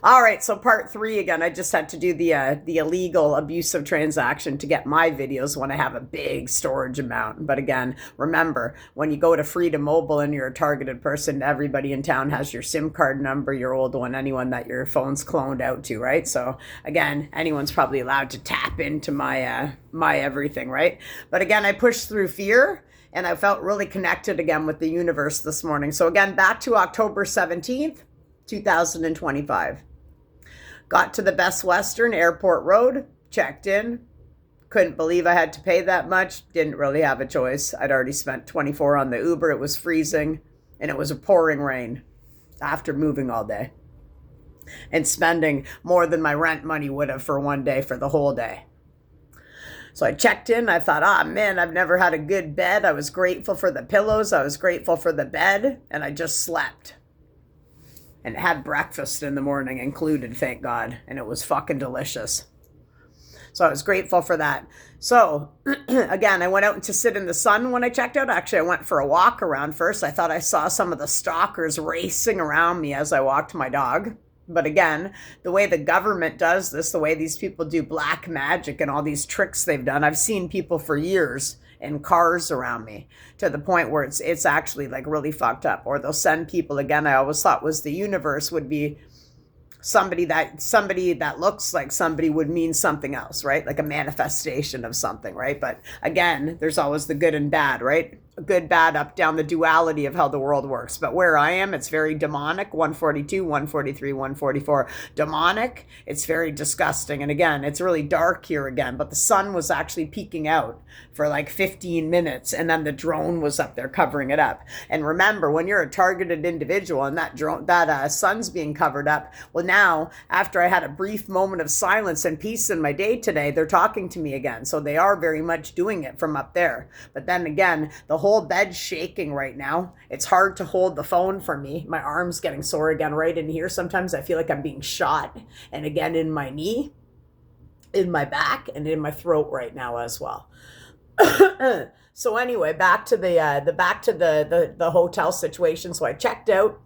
All right, so part 3 again. I just had to do the illegal abusive transaction to get my videos when I have a big storage amount. But again, remember, when you go to Freedom Mobile and you're a targeted person, everybody in town has your SIM card number, your old one, anyone that your phone's cloned out to, right? So again, anyone's probably allowed to tap into my my everything, right? But again, I pushed through fear. And I felt really connected again with the universe this morning. So again, back to October 17th, 2025. Got to the Best Western Airport Road, checked in. Couldn't believe I had to pay that much. Didn't really have a choice. I'd already spent 24 on the Uber. It was freezing and it was a pouring rain after moving all day and spending more than my rent money would have for one day for the whole day. So I checked in. I thought, man, I've never had a good bed. I was grateful for the pillows. I was grateful for the bed. And I just slept. And had breakfast in the morning included, thank God. And it was fucking delicious. So I was grateful for that. So again, I went out to sit in the sun when I checked out. Actually, I went for a walk around first. I thought I saw some of the stalkers racing around me as I walked my dog. But again, the way the government does this, the way these people do black magic and all these tricks they've done, I've seen people for years in cars around me to the point where it's actually like really fucked up. Or they'll send people, again, I always thought was the universe would be somebody that looks like somebody would mean something else, right? Like a manifestation of something, right? But again, there's always the good and bad, right? Good, bad, up, down, the duality of how the world works. But where I am, it's very demonic. 142, 143, 144. Demonic. It's very disgusting. And again, it's really dark here again. But the sun was actually peeking out for like 15 minutes. And then the drone was up there covering it up. And remember, when you're a targeted individual and that sun's being covered up, well, now, after I had a brief moment of silence and peace in my day today, they're talking to me again. So they are very much doing it from up there. But then again, the whole bed's shaking right now. It's hard to hold the phone for me. My arm's getting sore again right in here. Sometimes I feel like I'm being shot. And again, in my knee, in my back, and in my throat right now as well. So anyway, back to the hotel situation. So I checked out.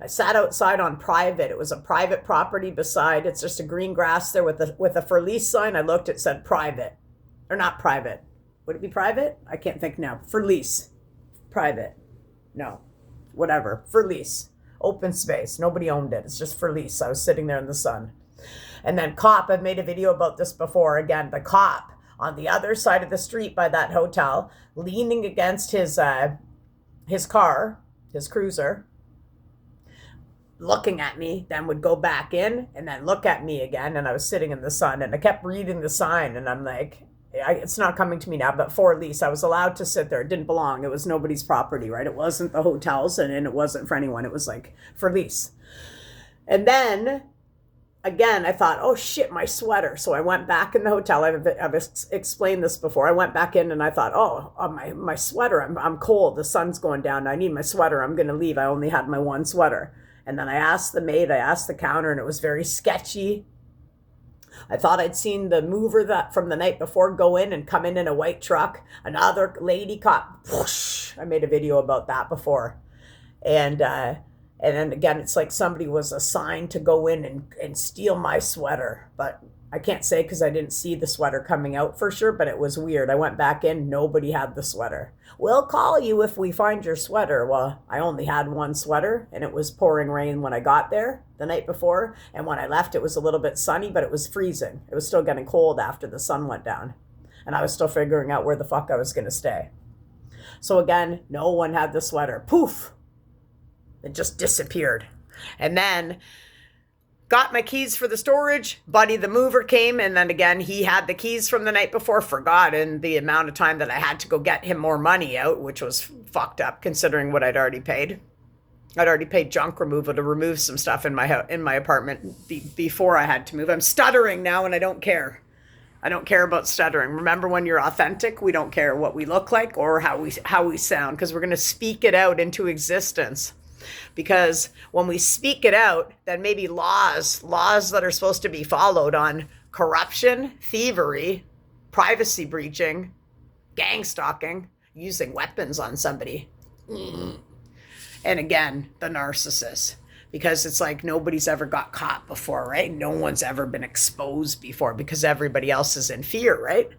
I sat outside on private. It was a private property beside. It's just a green grass there with a for lease sign. I looked, it said private. Or not private. Would it be private? I can't think now. For lease. Private. No. Whatever. For lease. Open space. Nobody owned it. It's just for lease. I was sitting there in the sun. And then cop, I've made a video about this before. Again, the cop on the other side of the street by that hotel, leaning against his car, his cruiser, looking at me, then would go back in and then look at me again. And I was sitting in the sun and I kept reading the sign and I'm like, it's not coming to me now, but for lease, I was allowed to sit there. It didn't belong. It was nobody's property, right? It wasn't the hotels and it wasn't for anyone. It was like for lease. And then again, I thought, oh shit, my sweater. So I went back in the hotel. I've explained this before. I went back in and I thought, my sweater, I'm cold. The sun's going down. I need my sweater. I'm going to leave. I only had my one sweater. And then I asked the maid, I asked the counter, and it was very sketchy. I thought I'd seen the mover that from the night before go in and come in a white truck. Another lady caught, whoosh. I made a video about that before. And then again, it's like somebody was assigned to go in and steal my sweater. But I can't say because I didn't see the sweater coming out for sure, but it was weird. I went back in, nobody had the sweater. We'll call you if we find your sweater. Well, I only had one sweater and it was pouring rain when I got there the night before. And when I left, it was a little bit sunny, but it was freezing. It was still getting cold after the sun went down. And I was still figuring out where the fuck I was going to stay. So again, no one had the sweater. Poof! It just disappeared. And then got my keys for the storage. Buddy, the mover, came. And then again, he had the keys from the night before, forgotten the amount of time that I had to go get him more money out, which was fucked up considering what I'd already paid. I'd already paid junk removal to remove some stuff in my apartment before I had to move. I'm stuttering now and I don't care. I don't care about stuttering. Remember, when you're authentic, we don't care what we look like or how we sound, because we're going to speak it out into existence. Because when we speak it out, then maybe laws that are supposed to be followed on corruption, thievery, privacy breaching, gang stalking, using weapons on somebody. And again, the narcissist. because it's like nobody's ever got caught before, right? No one's ever been exposed before because everybody else is in fear, right?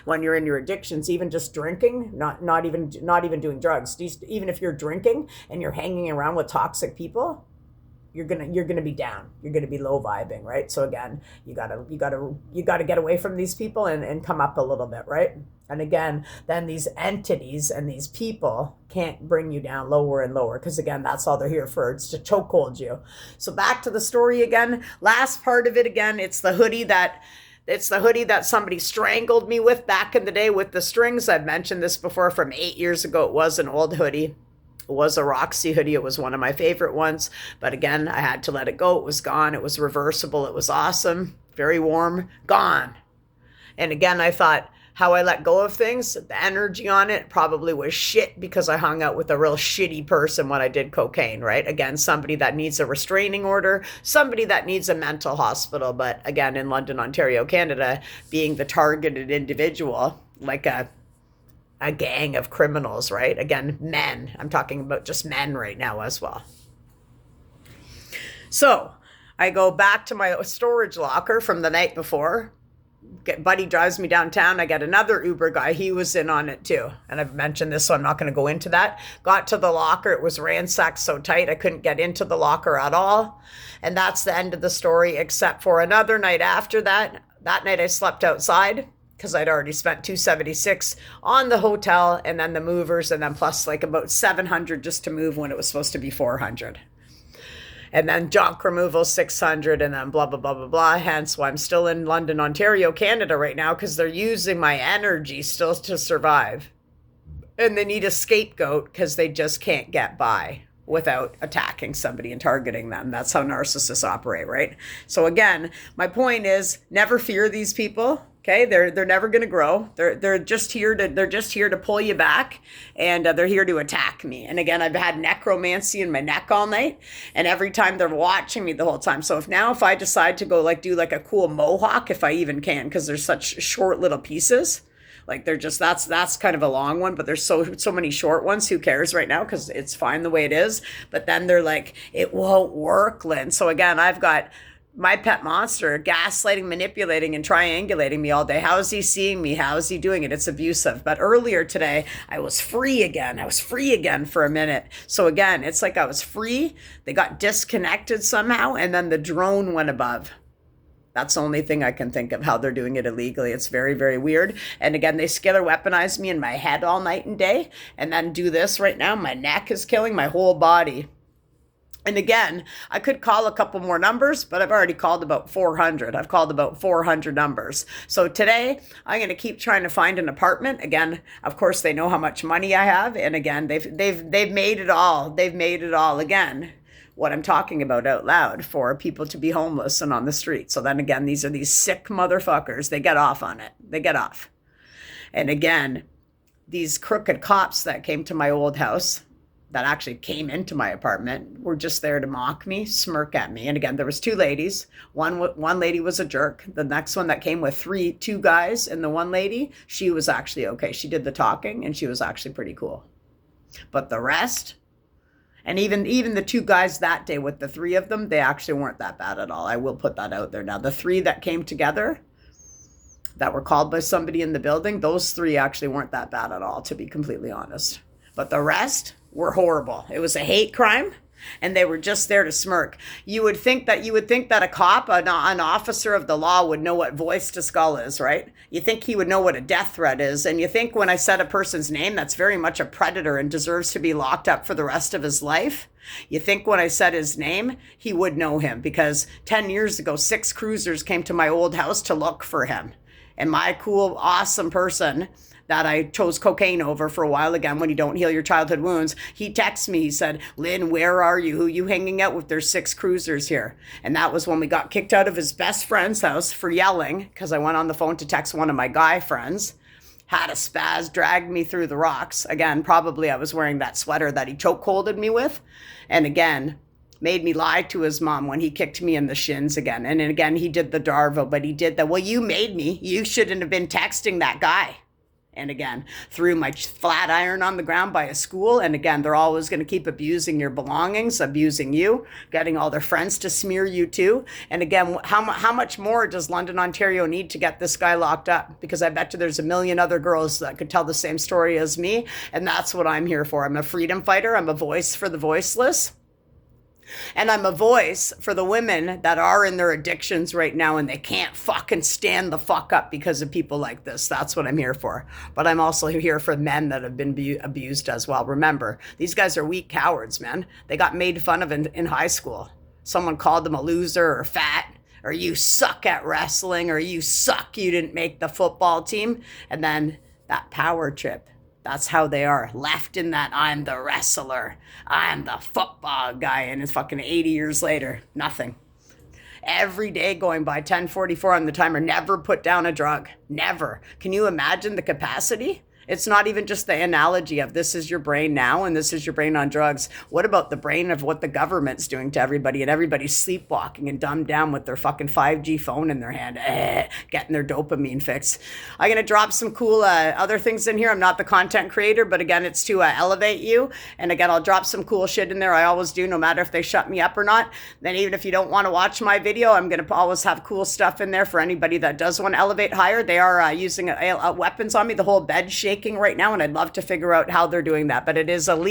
When you're in your addictions, even just drinking, not even doing drugs, even if you're drinking and you're hanging around with toxic people, you're gonna be down. You're gonna be low vibing, right? So again, you gotta get away from these people and come up a little bit, right? And again, then these entities and these people can't bring you down lower and lower, because again, that's all they're here for. It's to chokehold you. So back to the story again. Last part of it again, it's the hoodie that somebody strangled me with back in the day with the strings. I've mentioned this before from 8 years ago. It was an old hoodie. It was a Roxy hoodie. It was one of my favorite ones. But again, I had to let it go. It was gone. It was reversible. It was awesome. Very warm. Gone. And again, I thought how I let go of things, the energy on it probably was shit because I hung out with a real shitty person when I did cocaine, right? Again, somebody that needs a restraining order, somebody that needs a mental hospital. But again, in London, Ontario, Canada, being the targeted individual, like a gang of criminals, right? Again, men. I'm talking about just men right now as well. So I go back to my storage locker from the night before. Buddy drives me downtown. I get another Uber guy. He was in on it too. And I've mentioned this, so I'm not going to go into that. Got to the locker. It was ransacked so tight I couldn't get into the locker at all. And that's the end of the story, except for another night after that. That night I slept outside, because I'd already spent $276 on the hotel and then the movers, and then plus like about $700 just to move when it was supposed to be $400. And then junk removal, $600, and then blah, blah, blah, blah, blah. Hence why I'm still in London, Ontario, Canada right now, because they're using my energy still to survive. And they need a scapegoat because they just can't get by without attacking somebody and targeting them. That's how narcissists operate, right? So again, my point is never fear these people. Okay, they're never going to grow. They're just here to pull you back, and they're here to attack me. And again, I've had necromancy in my neck all night, and every time they're watching me the whole time. So if I decide to go do a cool mohawk, if I even can, because there's such short little pieces. Like they're just, that's kind of a long one, but there's so many short ones. Who cares right now? Because it's fine the way it is. But then they're like, it won't work, Lynn. So again, I've got my pet monster gaslighting, manipulating, and triangulating me all day. How is he seeing me? How is he doing it? It's abusive. But earlier today, I was free again. I was free again for a minute. So again, it's like I was free. They got disconnected somehow, and then the drone went above. That's the only thing I can think of, how they're doing it illegally. It's very, very weird. And again, they scalar weaponize me in my head all night and day, and then do this right now. My neck is killing my whole body. And again, I could call a couple more numbers, but I've already called about 400. I've called about 400 numbers. So today, I'm going to keep trying to find an apartment. Again, of course, they know how much money I have. And again, they've made it all. They've made it all again. What I'm talking about out loud for people to be homeless and on the street. So then again, these are these sick motherfuckers. They get off on it. They get off. And again, these crooked cops that came to my old house, that actually came into my apartment, were just there to mock me, smirk at me. And again, there was two ladies. One lady was a jerk. The next one that came with two guys, and the one lady, she was actually okay. She did the talking, and she was actually pretty cool. But the rest, and even the two guys that day with the three of them, they actually weren't that bad at all. I will put that out there now. The three that came together, that were called by somebody in the building, those three actually weren't that bad at all, to be completely honest. But the rest were horrible. It was a hate crime, and they were just there to smirk. You would think that a cop, an officer of the law, would know what voice to skull is, right? You think he would know what a death threat is, and you think when I said a person's name that's very much a predator and deserves to be locked up for the rest of his life, you think when I said his name, he would know him, because 10 years ago, 6 cruisers came to my old house to look for him. And my cool, awesome person that I chose cocaine over for a while, again, when you don't heal your childhood wounds, he texted me, he said, Lynn, where are you? Who you hanging out with? There's 6 cruisers here. And that was when we got kicked out of his best friend's house for yelling, because I went on the phone to text one of my guy friends, had a spaz, dragged me through the rocks. Again, probably I was wearing that sweater that he chokeholded me with. And again, made me lie to his mom when he kicked me in the shins again. And again, he did the Darvo, but he did the, well, you made me. You shouldn't have been texting that guy. and again, threw my flat iron on the ground by a school. And again, they're always going to keep abusing your belongings, abusing you, getting all their friends to smear you too. And again, how much more does London, Ontario need to get this guy locked up? Because I bet you there's a million other girls that could tell the same story as me. And that's what I'm here for. I'm a freedom fighter. I'm a voice for the voiceless. And I'm a voice for the women that are in their addictions right now and they can't fucking stand the fuck up because of people like this. That's what I'm here for. But I'm also here for men that have been abused as well. Remember, these guys are weak cowards, man. They got made fun of in high school. Someone called them a loser or fat, or you suck at wrestling, or you suck, you didn't make the football team. And then that power trip. That's how they are, left in that I'm the wrestler, I'm the football guy, and it's fucking 80 years later, nothing. Every day going by, 10:44 on the timer, never put down a drug, never. Can you imagine the capacity? It's not even just the analogy of this is your brain now and this is your brain on drugs. What about the brain of what the government's doing to everybody, and everybody's sleepwalking and dumbed down with their fucking 5G phone in their hand, getting their dopamine fix. I'm going to drop some cool other things in here. I'm not the content creator, but again, it's to elevate you. And again, I'll drop some cool shit in there. I always do, no matter if they shut me up or not. Then even if you don't want to watch my video, I'm going to always have cool stuff in there for anybody that does want to elevate higher. They are using weapons on me, the whole bed shaking right now, and I'd love to figure out how they're doing that, but it is illegal.